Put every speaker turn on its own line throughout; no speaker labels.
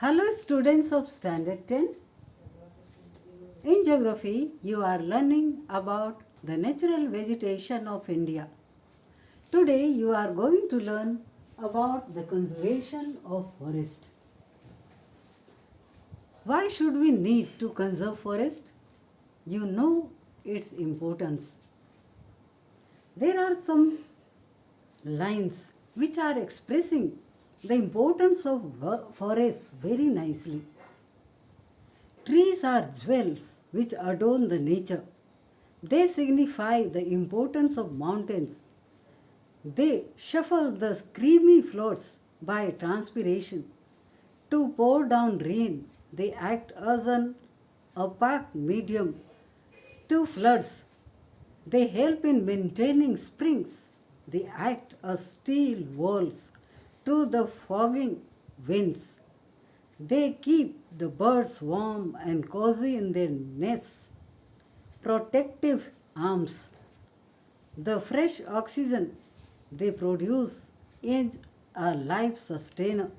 Hello students of Standard 10. In geography, you are learning about the natural vegetation of India. Today you are going to learn about the conservation of forest. Why should we need to conserve forest? You know its importance. There are some lines which are expressing the importance of forests very nicely. Trees are jewels which adorn the nature. They signify the importance of mountains. They shuffle the creamy floors by transpiration. To pour down rain, they act as an opaque medium to floods. They help in maintaining springs. They act as steel walls to the fogging winds. They keep the birds warm and cozy in their nests. Protective arms. The fresh oxygen they produce is a life sustainer.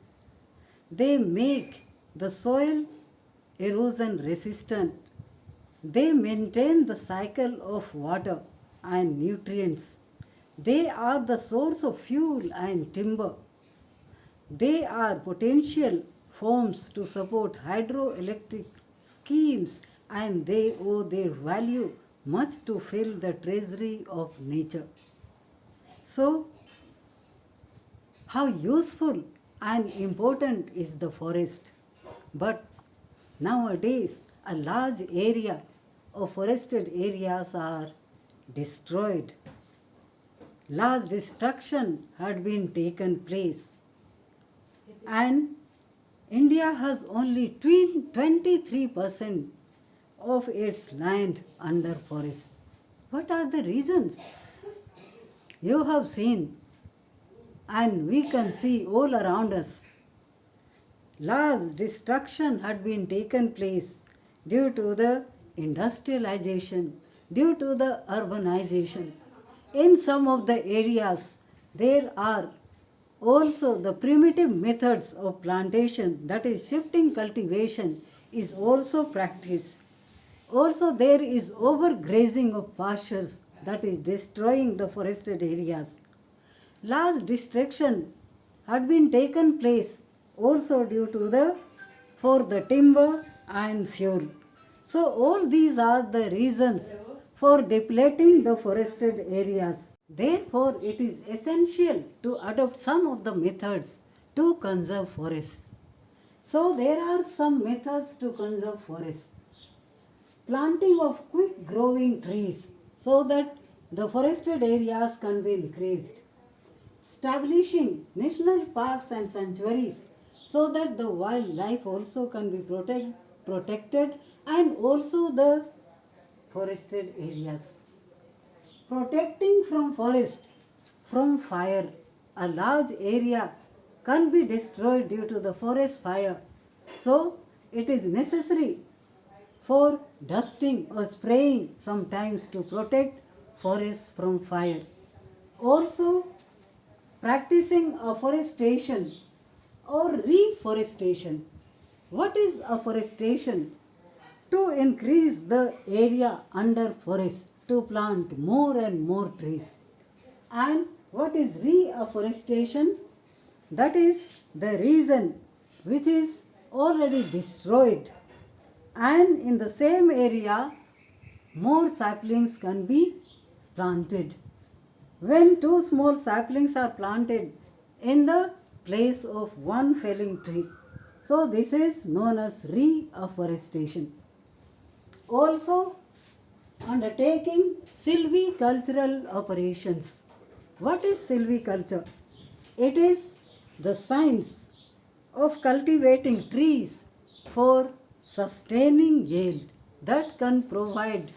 They make the soil erosion resistant. They maintain the cycle of water and nutrients. They are the source of fuel and timber. They are potential forms to support hydroelectric schemes and they owe their value much to fill the treasury of nature. So, how useful and important is the forest? But nowadays, a large area of forested areas are destroyed. Large destruction had been taken place, and India has only 23% of its land under forest. What are the reasons? You have seen, and we can see all around us. Large destruction had been taken place due to the industrialization, due to the urbanization. In some of the areas, there are also the primitive methods of plantation, that is shifting cultivation, is also practiced. Also, there is overgrazing of pastures, that is destroying the forested areas. Large destruction had been taken place also due to for the timber and fuel. So all these are the reasons for depleting the forested areas. Therefore, it is essential to adopt some of the methods to conserve forests. So there are some methods to conserve forests. Planting of quick growing trees so that the forested areas can be increased. Establishing national parks and sanctuaries so that the wildlife also can be protected and also the forested areas. Protecting from forest from fire. A large area can be destroyed due to the forest fire. So it is necessary for dusting or spraying sometimes to protect forests from fire. Also, practicing afforestation or reforestation. What is afforestation? To increase the area under forest, to plant more and more trees. And what is reforestation? That is the region which is already destroyed, and in the same area more saplings can be planted. When two small saplings are planted in the place of one felling tree, so this is known as reforestation. Also, undertaking silvicultural operations. What is silviculture? It is the science of cultivating trees for sustaining yield that can provide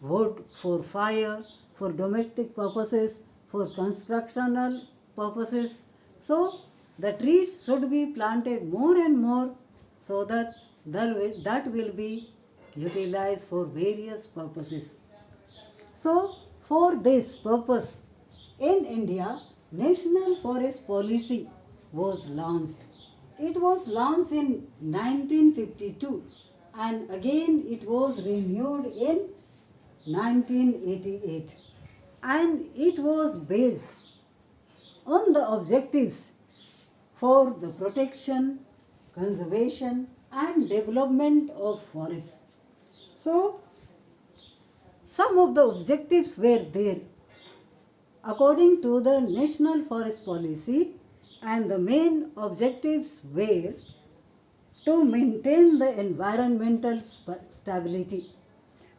wood for fire, for domestic purposes, for constructional purposes. So, the trees should be planted more and more so that will be utilized for various purposes. So, for this purpose, in India, National Forest Policy was launched. It was launched in 1952 and again it was renewed in 1988, and it was based on the objectives for the protection, conservation and development of forests. So, some of the objectives were there according to the National Forest Policy, and the main objectives were to maintain the environmental stability,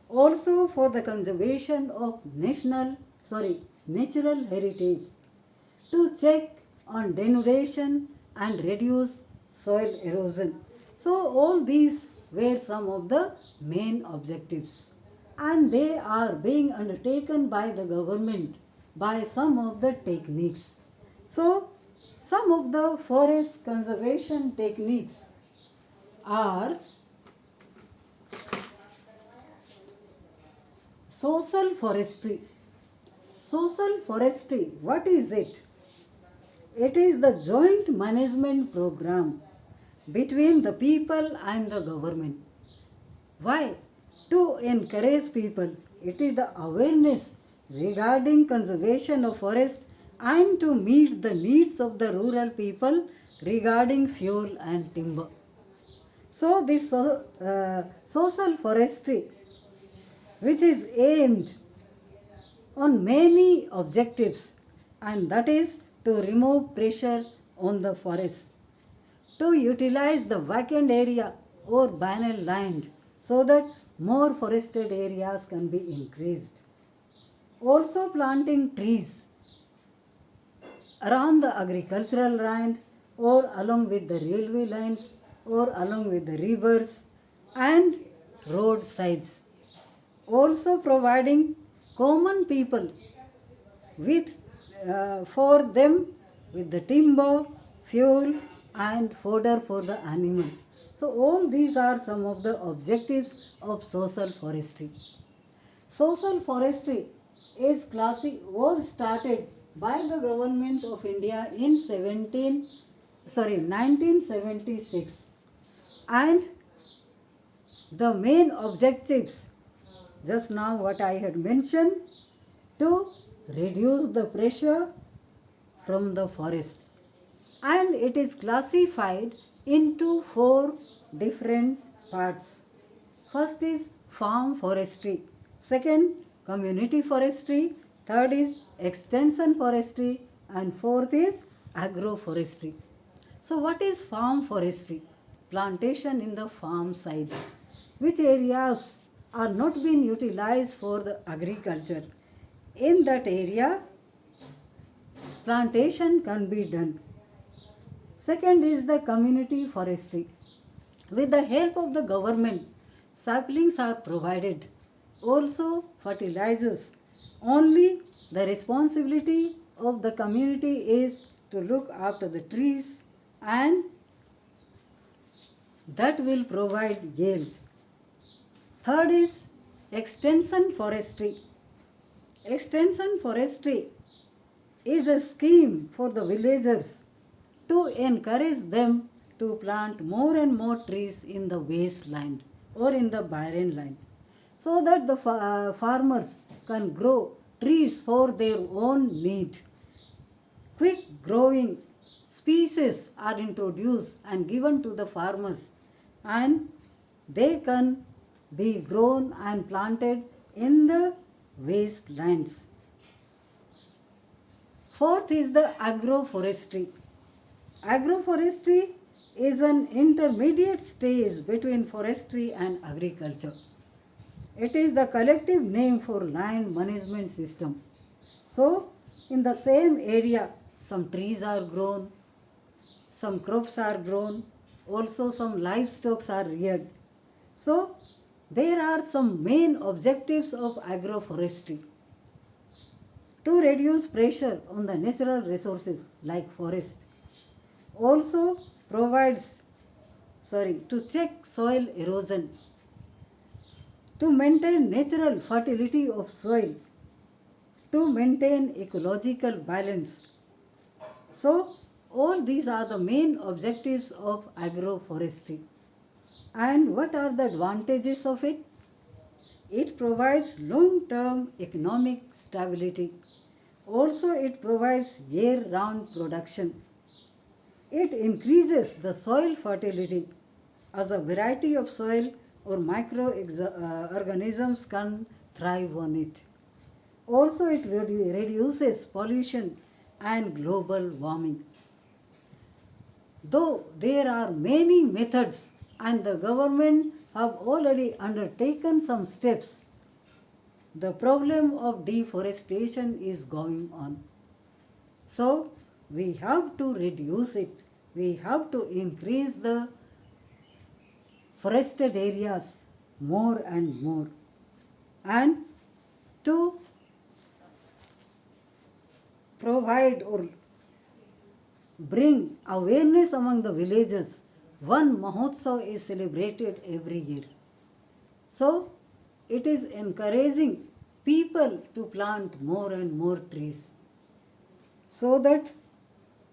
also for the conservation of natural heritage, to check on denudation and reduce soil erosion. So all these were some of the main objectives, and they are being undertaken by the government by some of the techniques. So some of the forest conservation techniques are social forestry. Social forestry, what is it? It is the joint management program between the people and the government. Why? To encourage people. It is the awareness regarding conservation of forest and to meet the needs of the rural people regarding fuel and timber. So this social forestry, which is aimed on many objectives, and that is to remove pressure on the forest, to utilize the vacant area or barren land so that more forested areas can be increased. Also planting trees around the agricultural land or along with the railway lines or along with the rivers and roadsides. Also providing common people with for them with the timber, fuel and fodder for the animals. So all these are some of the objectives of social forestry. Social forestry was started by the government of India in 1976, and the main objectives, just now what I had mentioned, to reduce the pressure from the forest, and it is classified into 4 different parts. First is farm forestry, second community forestry, third is extension forestry, and fourth is agroforestry. So what is farm forestry? Plantation in the farm side, which areas are not being utilized for the agriculture. In that area, plantation can be done. Second is the community forestry. With the help of the government, saplings are provided. Also fertilizers. Only the responsibility of the community is to look after the trees, and that will provide yield. Third is extension forestry. Extension forestry is a scheme for the villagers to encourage them to plant more and more trees in the wasteland or in the barren land, so that the farmers can grow trees for their own need. Quick growing species are introduced and given to the farmers, and they can be grown and planted in the wastelands. Fourth is the agroforestry. Agroforestry is an intermediate stage between forestry and agriculture. It is the collective name for land management system. So, in the same area, some trees are grown, some crops are grown, also some livestock are reared. So, there are some main objectives of agroforestry: to reduce pressure on the natural resources like forest, also to check soil erosion, to maintain natural fertility of soil, to maintain ecological balance. So All these are the main objectives of agroforestry. And what are the advantages of it? It provides long term economic stability. Also, it provides year round production. It increases the soil fertility as a variety of soil or microorganisms can thrive on it. Also, it reduces pollution and global warming. Though there are many methods and the government have already undertaken some steps, the problem of deforestation is going on. So, we have to reduce it. We have to increase the forested areas more and more. And to provide or bring awareness among the villagers, one Mahotsav is celebrated every year. So, it is encouraging people to plant more and more trees so that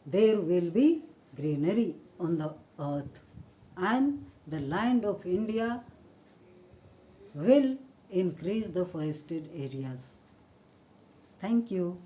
there will be greenery on the earth and the land of India will increase the forested areas. Thank you.